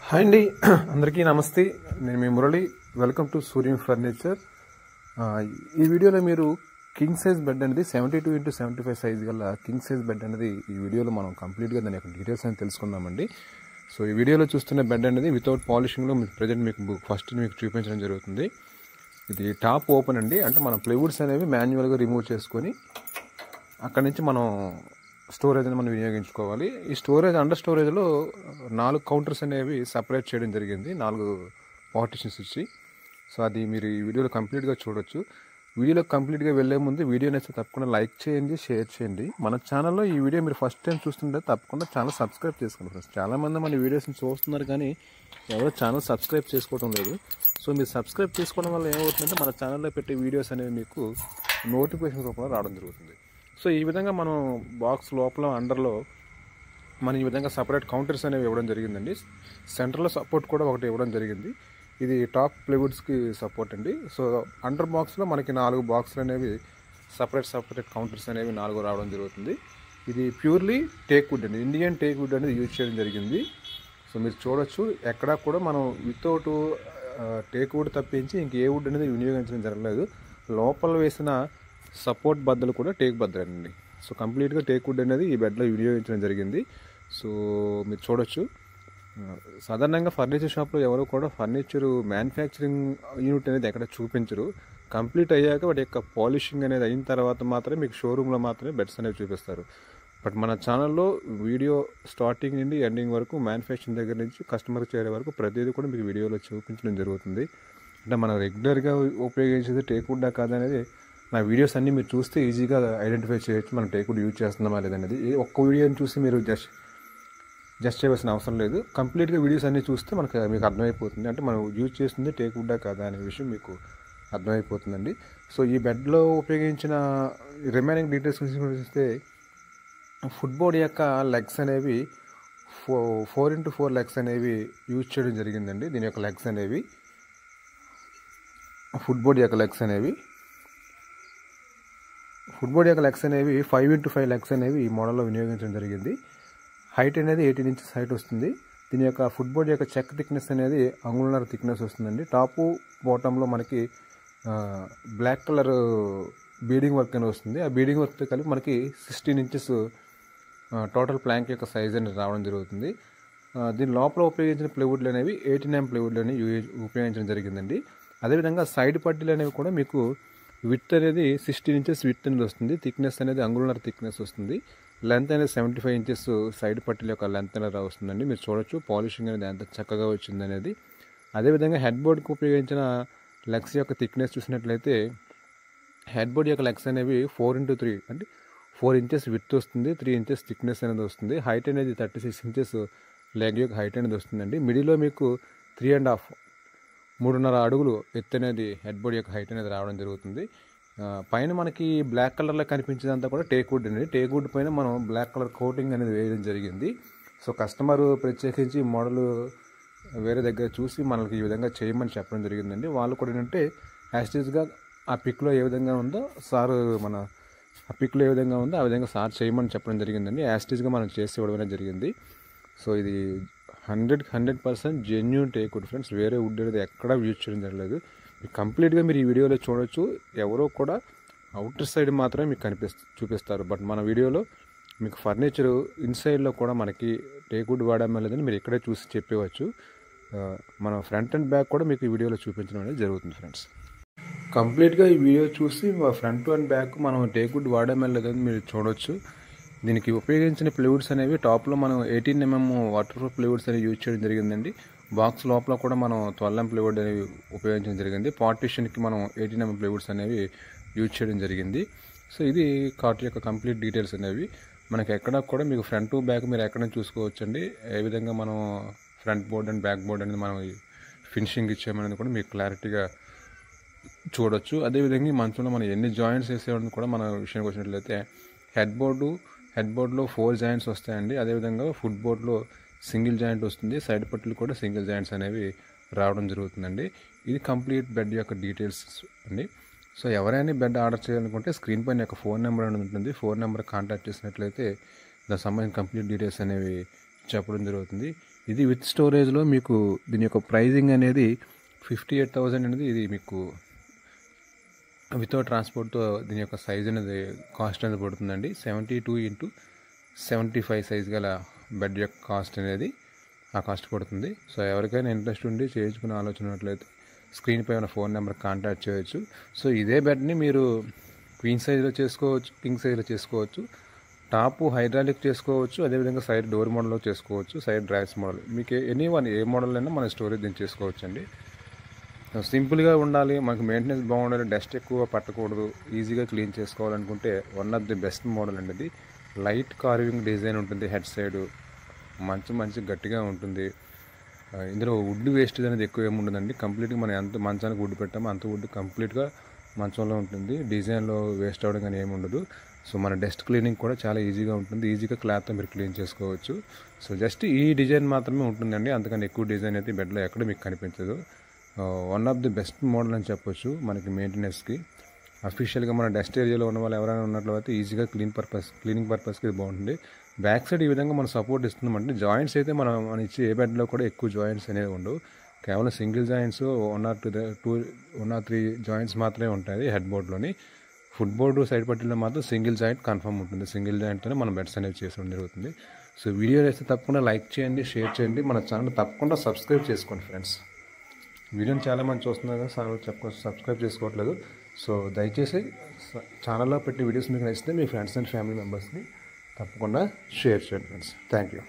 Hi అండి, అందరికీ నమస్తే. నేను మీ Murali. Welcome to Suryam furniture. ఈ వీడియోలో మీరు కింగ్ సైజ్ బెడ్ అనేది 72x75 సైజ్ గల కింగ్ సైజ్ బెడ్ అనేది ఈ వీడియోలో మనం కంప్లీట్గా దాని యొక్క డీటెయిల్స్ అనేది తెలుసుకుందామండి. సో ఈ వీడియోలో చూస్తున్న బెడ్ అనేది వితౌట్ పాలిషింగ్లో ప్రజెంట్ మీకు ఫస్ట్ మీకు చూపించడం జరుగుతుంది. ఇది టాప్ ఓపెన్ అండి, అంటే మనం ప్లైవుడ్స్ అనేవి మాన్యువల్గా రిమూవ్ చేసుకొని అక్కడి నుంచి మనం స్టోరేజ్ అని మనం వినియోగించుకోవాలి. ఈ స్టోరేజ్ అండర్ స్టోరేజ్లో 4 కౌంటర్స్ అనేవి సపరేట్ చేయడం జరిగింది, 4 పార్టిషన్స్ ఇచ్చి. సో అది మీరు ఈ వీడియోలో కంప్లీట్గా చూడొచ్చు. వీడియోలో కంప్లీట్గా వెళ్ళే ముందు వీడియోని అయితే తప్పకుండా లైక్ చేయండి, షేర్ చేయండి. మన ఛానల్లో ఈ వీడియో మీరు ఫస్ట్ టైం చూస్తుంటే తప్పకుండా ఛానల్ సబ్స్క్రైబ్ చేసుకోండి ఫ్రెండ్స్. చాలామంది మన వీడియోస్ని చూస్తున్నారు కానీ ఎవరో ఛానల్ సబ్స్క్రైబ్ చేసుకోవడం లేదు. సో మీరు సబ్స్క్రైబ్ చేసుకోవడం వల్ల ఏమవుతుందంటే మన ఛానల్లో పెట్టే వీడియోస్ అనేవి మీకు నోటిఫికేషన్ రూపంలో రావడం జరుగుతుంది. సో ఈ విధంగా మనం బాక్స్ లోపల అండర్లో మనం ఈ విధంగా సపరేట్ కౌంటర్స్ అనేవి ఇవ్వడం జరిగిందండి. సెంటర్లో సపోర్ట్ కూడా ఒకటి ఇవ్వడం జరిగింది. ఇది టాప్ ప్లైవుడ్స్కి సపోర్ట్ అండి. సో అండర్ బాక్స్లో మనకి 4 బాక్సులు అనేవి సపరేట్ కౌంటర్స్ అనేవి 4 రావడం జరుగుతుంది. ఇది ప్యూర్లీ టేక్ వుడ్ అండి, ఇండియన్ టేక్ వుడ్ అనేది యూజ్ చేయడం జరిగింది. సో మీరు చూడొచ్చు, ఎక్కడా కూడా మనం వితౌట్ టేక్ వుడ్ తప్పించి ఇంకే వుడ్ అనేది వినియోగించడం జరగలేదు. లోపల వేసిన సపోర్ట్ బద్దలు కూడా టేక్ బద్దలండి. సో కంప్లీట్గా టేక్ వుడ్ అనేది ఈ బెడ్లో వినియోగించడం జరిగింది. సో మీరు చూడొచ్చు, సాధారణంగా ఫర్నిచర్ షాప్లో ఎవరు కూడా ఫర్నిచర్ మ్యానుఫ్యాక్చరింగ్ యూనిట్ అనేది ఎక్కడ చూపించరు. కంప్లీట్ అయ్యాక వాటి యొక్క పాలిషింగ్ అనేది అయిన తర్వాత మాత్రమే మీకు షోరూంలో మాత్రమే బెడ్స్ అనేవి చూపిస్తారు. బట్ మన ఛానల్లో వీడియో స్టార్టింగ్ నుండి ఎండింగ్ వరకు మ్యానుఫ్యాక్చరింగ్ దగ్గర నుంచి కస్టమర్కి చేరే వరకు ప్రతిదీ కూడా మీకు వీడియోలో చూపించడం జరుగుతుంది. అంటే మనం రెగ్యులర్గా ఉపయోగించేది టేక్ వుడ్డా కాదనేది నా వీడియోస్ అన్నీ మీరు చూస్తే ఈజీగా ఐడెంటిఫై చేయొచ్చు మనం టేక్ వుడ్ యూజ్ చేస్తున్నామా లేదనేది. ఒక్క వీడియోని చూసి మీరు జస్ట్ చేయవలసిన అవసరం లేదు. కంప్లీట్గా వీడియోస్ అన్నీ చూస్తే మీకు అర్థమైపోతుంది, అంటే మనం యూజ్ చేస్తుంది టేక్ వుడ్డా కాదా అనే విషయం మీకు అర్థమైపోతుందండి. సో ఈ బెడ్లో ఉపయోగించిన రిమైనింగ్ డీటెయిల్స్ చూస్తే ఫుట్బోర్డ్ యొక్క లెగ్స్ అనేవి 4x4 లెగ్స్ అనేవి యూజ్ చేయడం జరిగిందండి. దీని యొక్క లెగ్స్ అనేవి ఫుట్బోర్డ్ యొక్క లెగ్స్ అనేవి 5x5 లెగ్స్ అనేవి ఈ మోడల్లో వినియోగించడం జరిగింది. హైట్ అనేది 18 ఇంచెస్ హైట్ వస్తుంది. దీని యొక్క ఫుట్బోర్డ్ యొక్క చెక్ థిక్నెస్ అనేది అంగుళన్నర థిక్నెస్ వస్తుందండి. టాపు బాటంలో మనకి బ్లాక్ కలర్ బీడింగ్ వర్క్ అనేది వస్తుంది. ఆ బీడింగ్ వర్క్తో కలిపి మనకి 16 ఇంచెస్ టోటల్ ప్లాంక్ యొక్క సైజ్ అనేది రావడం జరుగుతుంది. దీని లోపల ఉపయోగించిన ప్లైవుడ్లు అనేవి 89 ప్లైవుడ్లు అనేవి ఉపయోగించడం జరిగిందండి. అదేవిధంగా సైడ్ పట్టీలు అనేవి కూడా మీకు విడ్త్ అనేది 16 ఇంచెస్ విడ్త్ అనేది వస్తుంది. థిక్నెస్ అనేది అంగుళన్నర థిక్నెస్ వస్తుంది. లెంత్ అనేది 75 ఇంచెస్ సైడ్ పట్టీల యొక్క లెంత్ అనేది వస్తుందండి. మీరు చూడొచ్చు పాలిషింగ్ అనేది ఎంత చక్కగా వచ్చింది అనేది. అదేవిధంగా హెడ్ బోర్డ్కి ఉపయోగించిన లెగ్స్ యొక్క థిక్నెస్ చూసినట్లయితే హెడ్ బోర్డ్ యొక్క లెగ్స్ అనేవి 4x3 అంటే 4 ఇంచెస్ విడ్త్ వస్తుంది, 3 ఇంచెస్ థిక్నెస్ అనేది వస్తుంది. హైట్ అనేది 36 ఇంచెస్ లెగ్ యొక్క హైట్ అనేది వస్తుందండి. మిడిల్లో మీకు 3.5 అడుగులు ఎత్తు అనేది హెడ్ బోర్డ్ యొక్క హైట్ అనేది రావడం జరుగుతుంది. పైన మనకి బ్లాక్ కలర్లో కనిపించేదంతా కూడా టేక్ వుడ్ అనేది. టేక్ వుడ్ పైన మనం బ్లాక్ కలర్ కోటింగ్ అనేది వేయడం జరిగింది. సో కస్టమర్ ప్రత్యేకించి మోడల్ వేరే దగ్గర చూసి మనకి ఈ విధంగా చేయమని చెప్పడం జరిగిందండి. వాళ్ళు కూడా ఏంటంటే యాస్టీజ్గా ఆ పిక్లో ఏ విధంగా ఉందో ఆ విధంగా సార్ చేయమని చెప్పడం జరిగిందండి. యాస్టీజ్గా మనం చేసి ఇవ్వడం జరిగింది. సో ఇది 100% జెన్యూన్ టేక్ వుడ్ ఫ్రెండ్స్. వేరే వుడ్ అనేది ఎక్కడా యూజ్ చేయడం జరగలేదు. కంప్లీట్గా మీరు ఈ వీడియోలో చూడొచ్చు, ఎవరో కూడా అవుటర్ సైడ్ మాత్రమే మీకు చూపిస్తారు. బట్ మన వీడియోలో మీకు ఫర్నిచర్ ఇన్సైడ్లో కూడా మనకి టేక్ వుడ్ వాడడం లేదని మీరు ఇక్కడే చూసి చెప్పవచ్చు. మన ఫ్రంట్ అండ్ బ్యాక్ కూడా మీకు ఈ వీడియోలో చూపించడం అనేది జరుగుతుంది ఫ్రెండ్స్. కంప్లీట్గా ఈ వీడియో చూసి ఫ్రంట్ అండ్ బ్యాక్ మనం టేక్ వుడ్ వాడడం లేదని మీరు చూడొచ్చు. దీనికి ఉపయోగించిన ప్లైవుడ్స్ అనేవి టాప్లో మనం 18mm వాటర్ ప్రూఫ్ ప్లైవుడ్స్ అనేవి యూజ్ చేయడం జరిగిందండి. బాక్స్ లోపల కూడా మనం 12mm ప్లైవుడ్ అనేవి ఉపయోగించడం జరిగింది. పార్టిషన్కి మనం 18mm ప్లైవుడ్స్ అనేవి యూజ్ చేయడం జరిగింది. సో ఇది కాట్ యొక్క కంప్లీట్ డీటెయిల్స్ అనేవి. మనకి ఎక్కడ కూడా మీకు ఫ్రంట్ టు బ్యాక్ మీరు ఎక్కడ చూసుకోవచ్చండి. ఏ విధంగా మనం front board and back board అనేది మనం ఫినిషింగ్ ఇచ్చామనేది కూడా మీకు క్లారిటీగా చూడొచ్చు. అదేవిధంగా ఈ మంచంలో మనం ఎన్ని జాయింట్స్ వేసేవాడిని కూడా మన విషయానికి వచ్చినట్లయితే హెడ్ బోర్డ్లో 4 జాయింట్స్ వస్తాయండి. అదేవిధంగా ఫుట్ బోర్డ్లో సింగిల్ జాయింట్ వస్తుంది. సైడ్ పట్టీలు కూడా సింగిల్ జాయింట్స్ అనేవి రావడం జరుగుతుందండి. ఇది కంప్లీట్ బెడ్ యొక్క డీటెయిల్స్ అండి. సో ఎవరైనా బెడ్ ఆర్డర్ చేయాలనుకుంటే స్క్రీన్ పైన యొక్క ఫోన్ నెంబర్ అనేది ఉంటుంది. ఫోన్ నెంబర్ కాంటాక్ట్ చేసినట్లయితే దానికి సంబంధించిన కంప్లీట్ డీటెయిల్స్ అనేవి చెప్పడం జరుగుతుంది. ఇది విత్ స్టోరేజ్లో మీకు దీని యొక్క ప్రైజింగ్ అనేది 58,000 అనేది ఇది మీకు వితౌట్ ట్రాన్స్పోర్ట్తో దీని యొక్క సైజ్ అనేది కాస్ట్ అనేది పడుతుందండి. 72x75 సైజ్ గల బెడ్ యొక్క కాస్ట్ అనేది ఆ కాస్ట్ పడుతుంది. సో ఎవరికైనా ఇంట్రెస్ట్ ఉండి చేయించుకునే ఆలోచన ఉన్నట్లయితే స్క్రీన్పై ఉన్న ఫోన్ నెంబర్ కాంటాక్ట్ చేయొచ్చు. సో ఇదే బెడ్ని మీరు క్వీన్ సైజ్లో చేసుకోవచ్చు, కింగ్ సైజ్లో చేసుకోవచ్చు, టాప్ హైడ్రాలిక్ చేసుకోవచ్చు, అదేవిధంగా సైడ్ డోర్ మోడల్లో చేసుకోవచ్చు, సైడ్ డ్రైవ్స్ మోడల్ మీకు ఏ మోడల్ అయినా మన స్టోరేజ్ దీన్ని చేసుకోవచ్చు అండి. సింపుల్గా ఉండాలి, మనకు మెయింటెనెన్స్ బాగుండాలి, డస్ట్ ఎక్కువ పట్టకూడదు, ఈజీగా క్లీన్ చేసుకోవాలనుకుంటే one of the best model అండి ఇది. లైట్ కార్వింగ్ డిజైన్ ఉంటుంది, హెడ్ సైడ్ మంచి గట్టిగా ఉంటుంది. ఇందులో వుడ్ వేస్టేజ్ అనేది ఎక్కువ ఏమి ఉండదండి. కంప్లీట్గా మనం ఎంత మంచానికి వుడ్ పెట్టామో అంత వుడ్ కంప్లీట్గా మంచంలో ఉంటుంది. డిజైన్లో వేస్ట్ అవ్వడం కానీ ఏమి ఉండదు. సో మన డస్ట్ క్లీనింగ్ కూడా చాలా ఈజీగా ఉంటుంది. ఈజీగా క్లాత్తో మీరు క్లీన్ చేసుకోవచ్చు. సో జస్ట్ ఈ డిజైన్ మాత్రమే ఉంటుందండి, అంతకని ఎక్కువ డిజైన్ అయితే బెడ్లో ఎక్కడ మీకు కనిపించదు. One of the best model అని చెప్పొచ్చు మనకి మెయింటెనెన్స్కి. అఫీషియల్గా మన డస్ట్ ఏరియాలో ఉన్న వాళ్ళు ఎవరైనా ఉన్నట్లయితే ఈజీగా క్లీనింగ్ పర్పస్కి ఇది బాగుంటుంది. బ్యాక్ సైడ్ ఈ విధంగా మనం సపోర్ట్ ఇస్తున్నామంటే జాయింట్స్ అయితే మనం ఇచ్చే ఏ బెడ్లో కూడా ఎక్కువ జాయింట్స్ అనేవి ఉండవు. కేవలం సింగిల్ జాయింట్స్ 1 or 3 జాయింట్స్ మాత్రమే ఉంటాయి హెడ్ బోర్డ్లోని. ఫుట్ బోర్డు సైడ్ పట్టిలో మాత్రం సింగిల్ జాయింట్ కన్ఫర్మ్ ఉంటుంది. సింగిల్ జాయింట్తోనే మనం బెడ్స్ అనేవి చేసుకోవడం జరుగుతుంది. సో వీడియో అయితే తప్పకుండా లైక్ చేయండి, షేర్ చేయండి, మన ఛానల్ తప్పకుండా సబ్స్క్రైబ్ చేసుకోండి ఫ్రెండ్స్. వీడియోని చాలామంది చూస్తున్నారు కదా, సబ్స్క్రైబ్ చేసుకోవట్లేదు. సో దయచేసి ఛానల్లో పెట్టే వీడియోస్ మీకు నచ్చితే మీ ఫ్రెండ్స్ అండ్ ఫ్యామిలీ మెంబర్స్ని తప్పకుండా షేర్ చేయండి ఫ్రెండ్స్. Thank you.